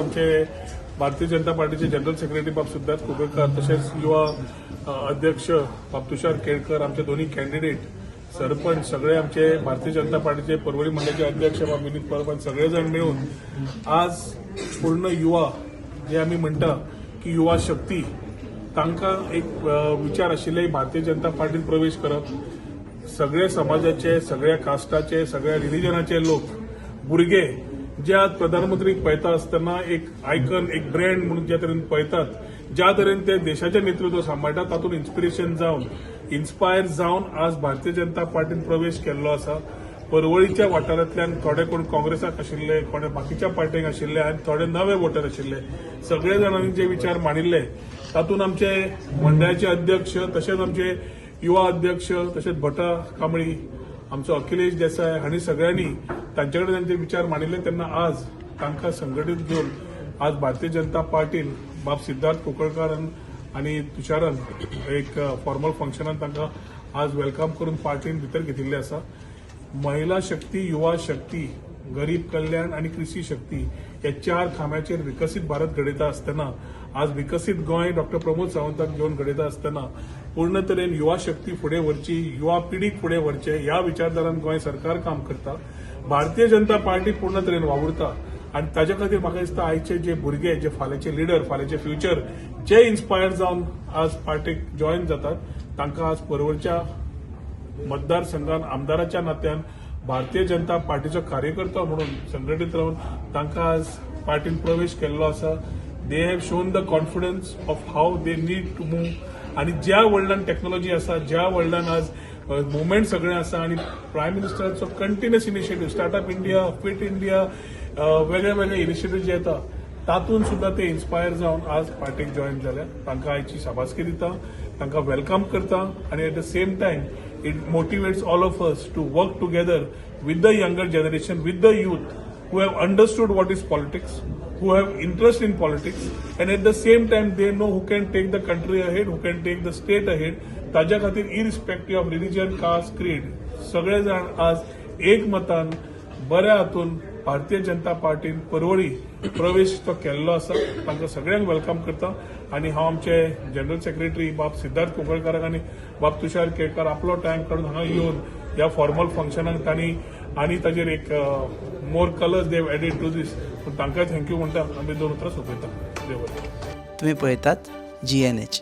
आमचे भारतीय जनता पार्टीचे general secretary बाब सिद्धार्थ कुकळकर, तसेच युवा अध्यक्ष बाब तुषार केळकर, आमचे दोन्ही कॅन्डिडेट, सरपंच, सगळे आमचे भारतीय जनता पार्टीचे परवरी मंडळाचे अध्यक्ष बाब विनीत परब सगळेजण मिळून आज पूर्ण युवा जे आम्ही म्हणता की युवा शक्ती तांकां एक विचार आशिल्ले भारतीय जनता पार्टीत प्रवेश करप, सगळे समाजाचे, सगळ्या कास्टाचे, सगळ्या रिलिजनाचे लोक, भुरगे जे आज प्रधानमंत्रीक पळयता आसतना एक आयकन, एक ब्रँड म्हणून ज्या तरेन पळयतात, ज्या तरेन ते देशाचें नेतृत्व सांबाळटात तातूंत इन्स्पिरेशन जावन, इन्स्पायर जावन आज भारतीय जनता पार्टीत प्रवेश केल्लो आसा. परवळीच्या वाठारांतल्यान थोडे कोण काँग्रेसाक आशिल्ले, कोणे बाकीच्या पार्ट्यांक आशिल्ले आनी थोडे नवे वोटर आशिल्ले. सगळे जाणांनी जे विचार मांडिल्ले तातूंत आमचे मंडळाचे अध्यक्ष, तशेंच आमचे युवा अध्यक्ष, तशेंच भटा कांबळी, आमचो अखिलेश देसाय हांणी सगळ्यांनी तांचे कडेन तांचे विचार मांडिल्ले. तेन्ना आज तांकां संघटीत घेवन आज भारतीय जनता पार्टीन बाब सिद्धार्थ कुकळकारान आनी तुषारान एक फॉर्मल फंक्शनान तांकां आज वेलकम करून पार्टीन भितर घेतिल्ले आसा. महिला शक्ती, युवा शक्ती, गरीब कल्याण आणि कृषी शक्ती या 4 खांब्याचेर विकसित भारत घडयता आसतना आज विकसित गोंय डॉक्टर प्रमोद सावंताक घेवन घडयता आसतना पूर्ण तरेन युवा शक्ती फुडें व्हरची, युवा पिढीक फुडें व्हरचे ह्या विचारधारान गोंय सरकार काम करता. भारतीय जनता पार्टी पूर्ण तरेन वावुरता आनी ताजे खातीर म्हाका दिसता आयचे जे भुरगे, जे फाल्यांचे लिडर, फाल्यांचे फ्युचर जे इन्स्पायर जावन आज पार्टीक जॉयन जातात तांकां आज परवरच्या मतदारसंघात आमदाराच्या नात्यान भारतीय जनता पार्टीचो कार्यकर्ता म्हणून संघटीत रावन तांकां आज पार्टीन प्रवेश केल्लो आसा. They have shown the confidence of how they need to move. आनी ज्या वर्ल्डान टेक्नॉलॉजी आसा, ज्या वर्ल्डान आज मुवमेंट सगळें आसा आनी प्रायम मिनिस्टराचो continuous initiative, startup India, fit India, वेगळे वेगळे इनिशिएटीव्ह जे येता तातूंत सुद्दां ते इन्स्पायर जावन आज पार्टीक जॉयन जाल्या. तांकां आयची शाबासकी दिता, तांकां वेलकम करता आनी at the same time it motivates all of us to work together with the younger generation, with the youth who have understood what is politics, who have interest in politics, and at the same time they know who can take the country ahead, who can take the state ahead. ताज्या खातीर irrespective of religion, caste, creed, सगळे जाण आज एक मतान बऱ्या हातून भारतीय जनता पार्टीन परवळी प्रवेश तो केल्लो आसा. तांकां सगळ्यांक वेलकम करता आनी हांव आमचे जनरल सेक्रेटरी बाब सिद्धार्थ कुकळकाराक आनी बाब तुषार केळकर आपलो टायम काडून हांगा येवन ह्या फॉर्मल फंक्शनाक तांणी आनी ताजेर एक more colours they have added to this. तांकां थँक्यू म्हणटा आमी 2 उतरां सोंपयता. देव बरें. तुम्ही पळयतात GNH.